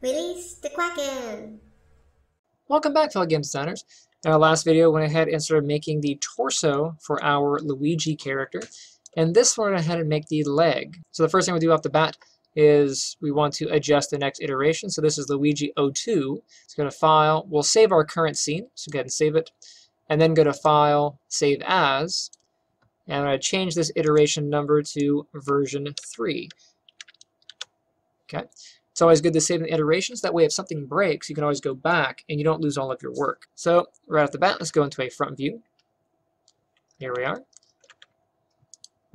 Release the Kraken! Welcome back, fellow game designers. In our last video, we went ahead and started making the torso for our Luigi character. And this one, we went ahead and make the leg. So the first thing we do off the bat is we want to adjust the next iteration. So this is Luigi 02. Let's go to File. We'll save our current scene. So go ahead and save it. And then go to File, Save As. And I'm going to change this iteration number to version 3. Okay. It's always good to save the iterations. That way, if something breaks, you can always go back and you don't lose all of your work. So right off the bat, let's go into a front view. Here we are.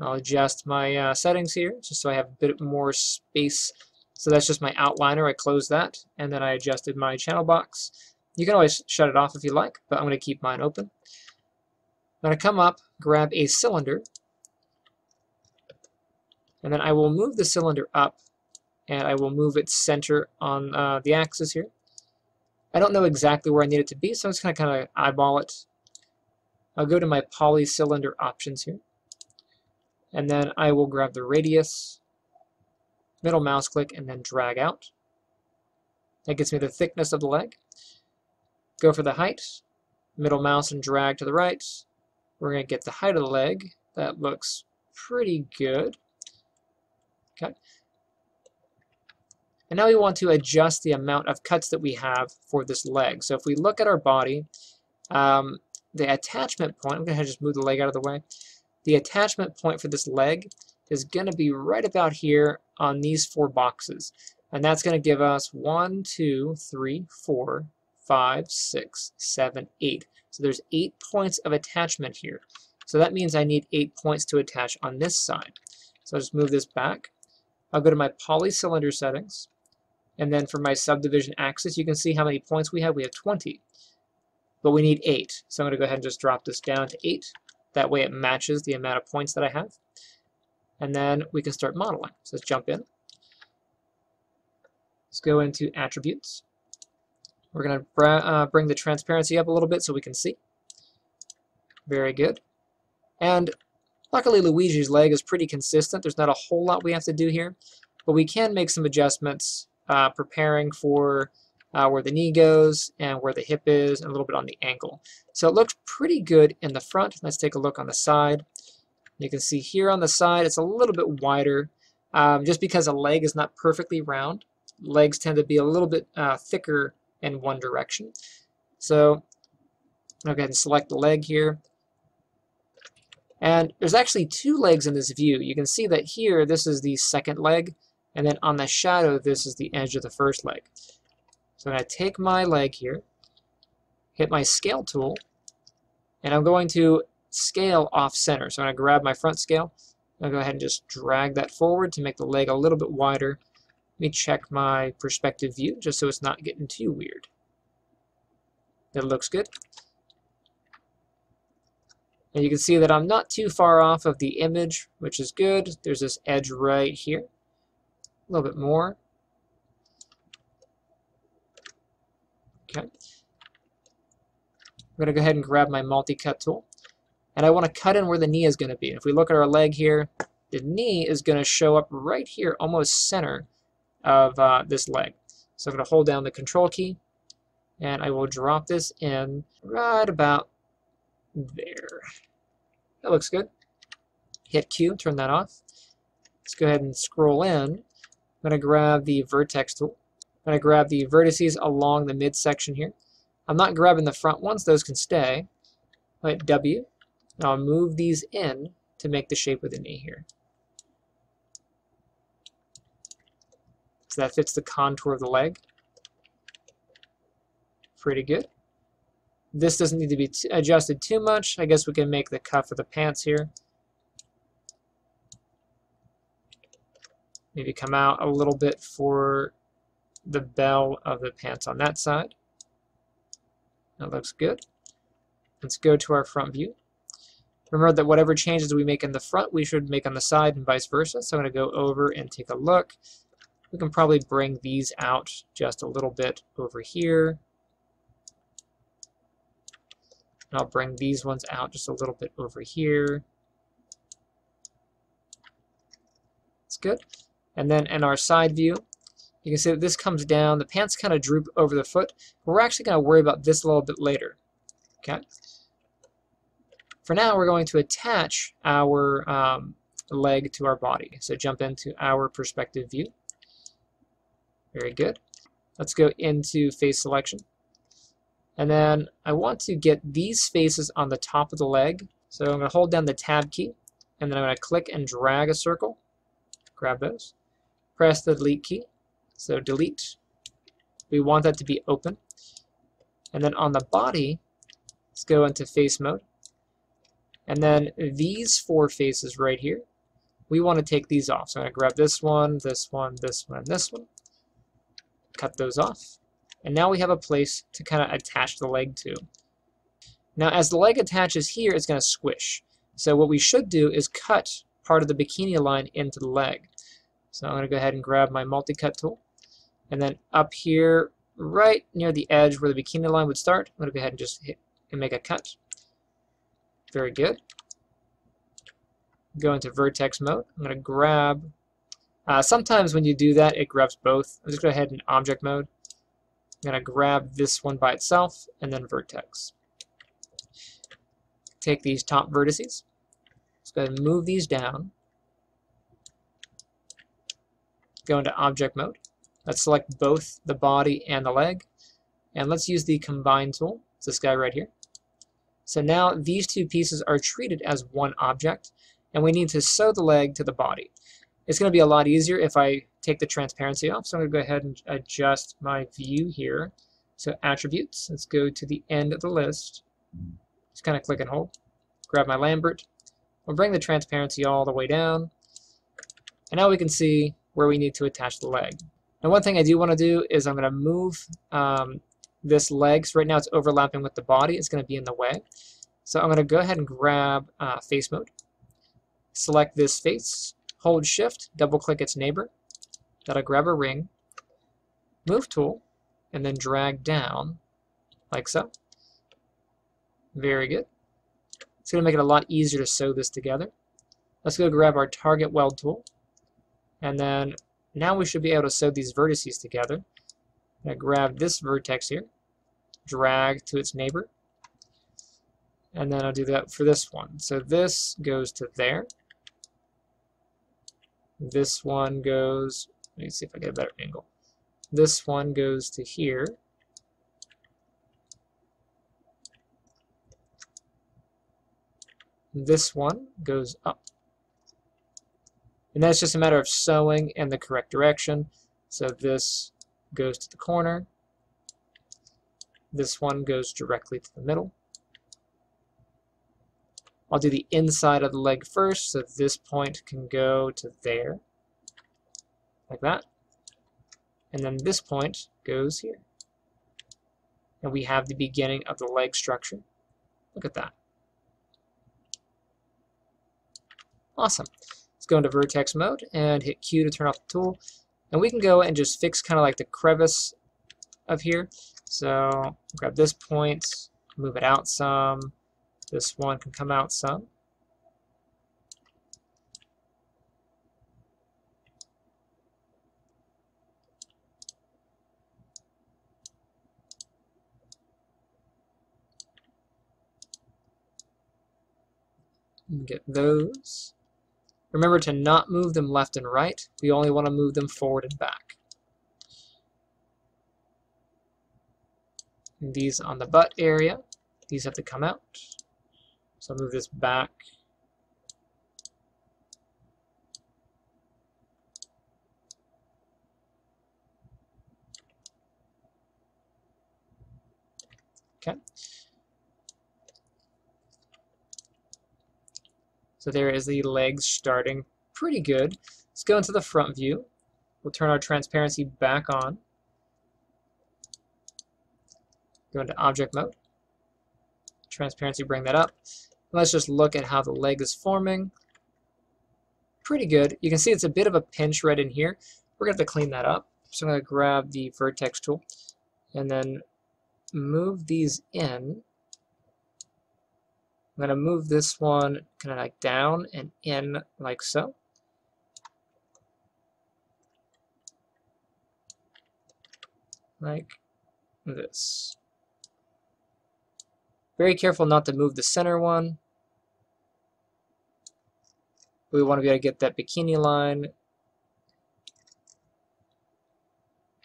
I'll adjust my settings here just so I have a bit more space. So that's just my outliner. I close that, and then I adjusted my channel box. You can always shut it off if you like, but I'm going to keep mine open. I'm going to come up, grab a cylinder, and then I will move the cylinder up, and I will move its center on the axis here. I don't know exactly where I need it to be, so I'm just going to kind of eyeball it. I'll go to my poly cylinder options here, and then I will grab the radius, middle mouse click, and then drag out. That gets me the thickness of the leg. Go for the height, middle mouse and drag to the right. We're going to get the height of the leg. That looks pretty good. Okay. And now we want to adjust the amount of cuts that we have for this leg. So if we look at our body, the attachment point, I'm going to just move the leg out of the way. The attachment point for this leg is going to be right about here on these 4 boxes. And that's going to give us 1, 2, 3, 4, 5, 6, 7, 8. So there's 8 points of attachment here. So that means I need 8 points to attach on this side. So I'll just move this back. I'll go to my poly cylinder settings. And then for my subdivision axis, you can see how many points we have. We have 20. But we need 8. So I'm going to go ahead and just drop this down to 8. That way it matches the amount of points that I have. And then we can start modeling. So let's jump in. Let's go into Attributes. We're going to bring the transparency up a little bit so we can see. Very good. And luckily Luigi's leg is pretty consistent. There's not a whole lot we have to do here. But we can make some adjustments preparing for where the knee goes and where the hip is and a little bit on the ankle. So it looks pretty good in the front. Let's take a look on the side. You can see here on the side it's a little bit wider just because a leg is not perfectly round. Legs tend to be a little bit thicker in one direction. So I'll go ahead and select the leg here. And there's actually 2 legs in this view. You can see that here this is the second leg, and then on the shadow this is the edge of the first leg. So I'm going to take my leg here, hit my scale tool, and I'm going to scale off center. So I'm going to grab my front scale. I'll go ahead and just drag that forward to make the leg a little bit wider. Let me check my perspective view just so it's not getting too weird. That looks good. And you can see that I'm not too far off of the image, which is good. There's this edge right here. A little bit more. Okay. I'm going to go ahead and grab my multi-cut tool. And I want to cut in where the knee is going to be. If we look at our leg here, the knee is going to show up right here, almost center of this leg. So I'm going to hold down the Control key, and I will drop this in right about there. That looks good. Hit Q, turn that off. Let's go ahead and scroll in. I'm going to grab the Vertex tool. I'm going to grab the vertices along the midsection here. I'm not grabbing the front ones, those can stay. I'll hit W, and I'll move these in to make the shape of the knee here. So that fits the contour of the leg. Pretty good. This doesn't need to be adjusted too much. I guess we can make the cuff of the pants here. Maybe come out a little bit for the bell of the pants on that side. That looks good. Let's go to our front view. Remember that whatever changes we make in the front, we should make on the side and vice versa. So I'm going to go over and take a look. We can probably bring these out just a little bit over here. And I'll bring these ones out just a little bit over here. It's good. And then in our side view, You can see that this comes down, the pants kind of droop over the foot. We're actually going to worry about this a little bit later. Okay. For now, we're going to attach our leg to our body. So jump into our perspective view. Very good. Let's go into face selection. And then I want to get these faces on the top of the leg. So I'm going to hold down the tab key, and then I'm going to click and drag a circle. Grab those. Press the delete key. So delete. We want that to be open. And then on the body, let's go into face mode. And then these four faces right here, we want to take these off. So I'm going to grab this one, this one, this one, and this one. Cut those off. And now we have a place to kind of attach the leg to. Now as the leg attaches here, it's going to squish. So what we should do is cut part of the bikini line into the leg. So I'm going to go ahead and grab my multi-cut tool. And then up here, right near the edge where the bikini line would start, I'm going to go ahead and just hit and make a cut. Very good. Go into vertex mode. I'm going to grab, sometimes when you do that, it grabs both. I'm just going to go ahead in object mode. I'm going to grab this one by itself and then vertex. Take these top vertices. Let's go ahead and move these down. Go into object mode. Let's select both the body and the leg. And let's use the combine tool. It's this guy right here. So now these two pieces are treated as one object, and we need to sew the leg to the body. It's going to be a lot easier if I take the transparency off. So I'm going to go ahead and adjust my view here. So attributes, let's go to the end of the list. Just kind of click and hold. Grab my Lambert. We'll bring the transparency all the way down. And now we can see where we need to attach the leg. Now one thing I do want to do is I'm going to move this leg. So right now it's overlapping with the body. It's going to be in the way. So I'm going to go ahead and grab face mode. Select this face. Hold shift, double click its neighbor. That'll grab a ring. Move tool, and then drag down like so. Very good. It's going to make it a lot easier to sew this together. Let's go grab our target weld tool. And then now we should be able to sew these vertices together. I'm going to grab this vertex here, drag to its neighbor, and then I'll do that for this one. So this goes to there. This one goes, let me see if I get a better angle. This one goes to here. This one goes up. And that's just a matter of sewing in the correct direction. So this goes to the corner. This one goes directly to the middle. I'll do the inside of the leg first, so this point can go to there, like that. And then this point goes here. And we have the beginning of the leg structure. Look at that. Awesome. Let's go into vertex mode and hit Q to turn off the tool. And we can go and just fix kind of like the crevice of here. So grab this point, move it out some. This one can come out some. Get those. Remember to not move them left and right. We only want to move them forward and back. And these on the butt area, these have to come out. So I'll move this back. Okay. So there is the legs starting pretty good. Let's go into the front view. We'll turn our transparency back on. Go into object mode. Transparency, bring that up. Let's just look at how the leg is forming. Pretty good. You can see it's a bit of a pinch right in here. We're going to have to clean that up. So I'm going to grab the vertex tool and then move these in. I'm going to move this one kind of like down and in like so. like this. Very careful not to move the center one. We want to be able to get that bikini line.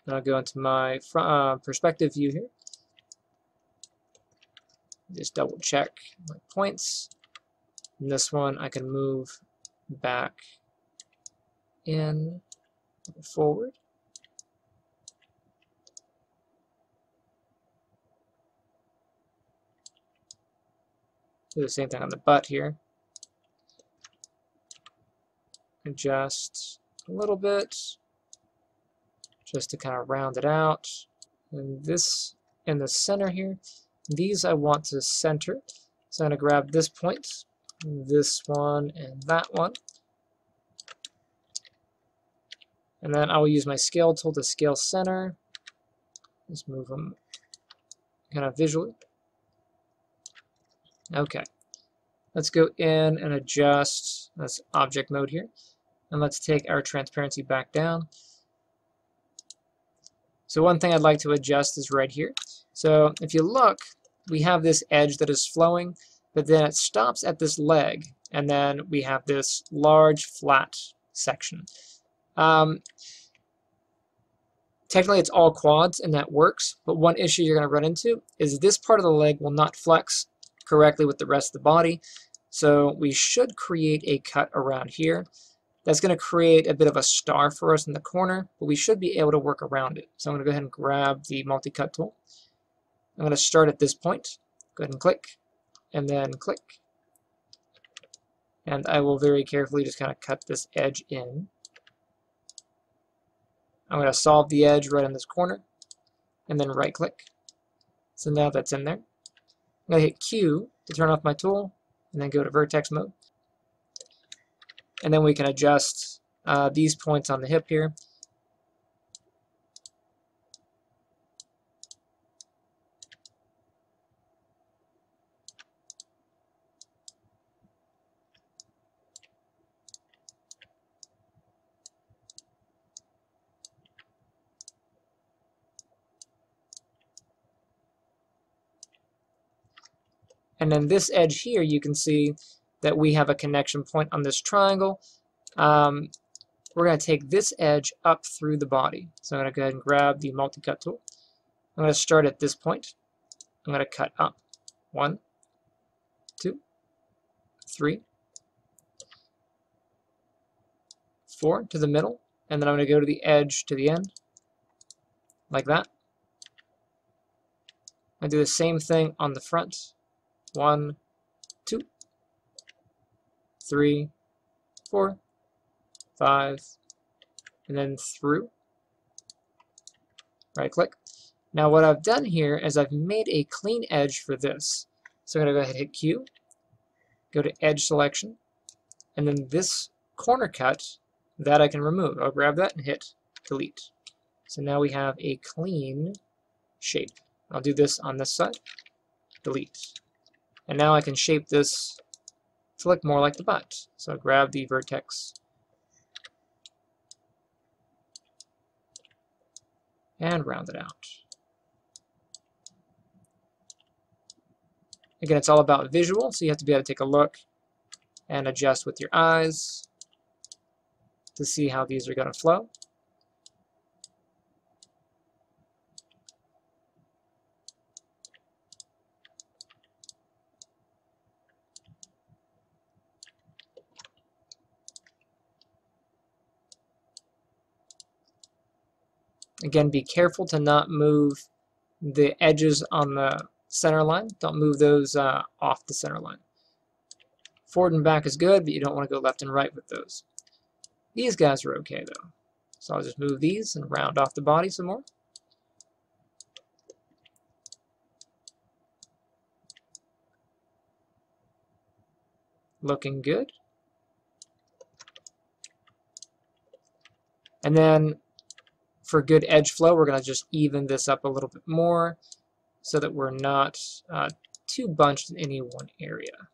And I'll go into my perspective view here. Just double check my points. And this one I can move back in, forward. Do the same thing on the butt here. Adjust a little bit, just to kind of round it out. And this in the center here, these I want to center. So I'm going to grab this point, this one, and that one. And then I will use my scale tool to scale center. Just move them kind of visually. Okay. Let's go in and adjust. That's object mode here. And let's take our transparency back down. So one thing I'd like to adjust is right here. So if you look, we have this edge that is flowing, but then it stops at this leg, and then we have this large flat section. Technically it's all quads and that works, but one issue you're going to run into is this part of the leg will not flex correctly with the rest of the body. So we should create a cut around here. That's going to create a bit of a star for us in the corner, but we should be able to work around it. So I'm going to go ahead and grab the multi-cut tool. I'm going to start at this point. Go ahead and click, and then click. And I will very carefully just kind of cut this edge in. I'm going to solve the edge right in this corner, and then right click. So now that's in there. I'm going to hit Q to turn off my tool, and then go to vertex mode. And then we can adjust these points on the hip here. And then this edge here, you can see that we have a connection point on this triangle. We're going to take this edge up through the body. So I'm going to go ahead and grab the multi-cut tool. I'm going to start at this point. I'm going to cut up. 1, 2, 3, 4 to the middle. And then I'm going to go to the edge to the end, like that. I do the same thing on the front. 1, 2, 3, 4, 5, and then through. Right click. Now what I've done here is I've made a clean edge for this. So I'm going to go ahead and hit Q, go to edge selection, and then this corner cut, that I can remove. I'll grab that and hit delete. So now we have a clean shape. I'll do this on this side, delete. And now I can shape this to look more like the butt. So grab the vertex and round it out. Again, it's all about visual, so you have to be able to take a look and adjust with your eyes to see how these are going to flow. Again, be careful to not move the edges on the center line. Don't move those off the center line. Forward and back is good, but you don't want to go left and right with those. These guys are okay though. So I'll just move these and round off the body some more. Looking good. And then for good edge flow, we're going to just even this up a little bit more so that we're not too bunched in any one area.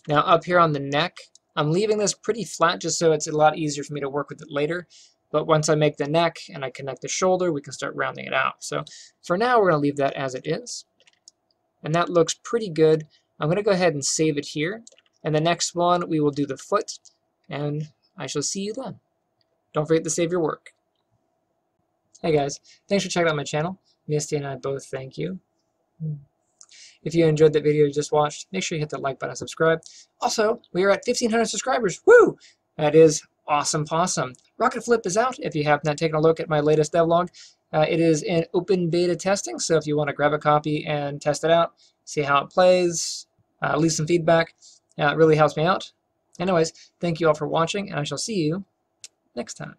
Now up here on the neck, I'm leaving this pretty flat just so it's a lot easier for me to work with it later. But once I make the neck and I connect the shoulder, we can start rounding it out. So for now, we're going to leave that as it is. And that looks pretty good. I'm going to go ahead and save it here. And the next one, we will do the foot. And I shall see you then. Don't forget to save your work. Hey guys, thanks for checking out my channel. Misty and I both thank you. If you enjoyed the video you just watched, make sure you hit the like button and subscribe. Also, we are at 1,500 subscribers. Woo! That is awesome possum. Rocket Flip is out if you have not taken a look at my latest devlog. It is in open beta testing, so if you want to grab a copy and test it out, see how it plays, leave some feedback, it really helps me out. Anyways, thank you all for watching, and I shall see you next time.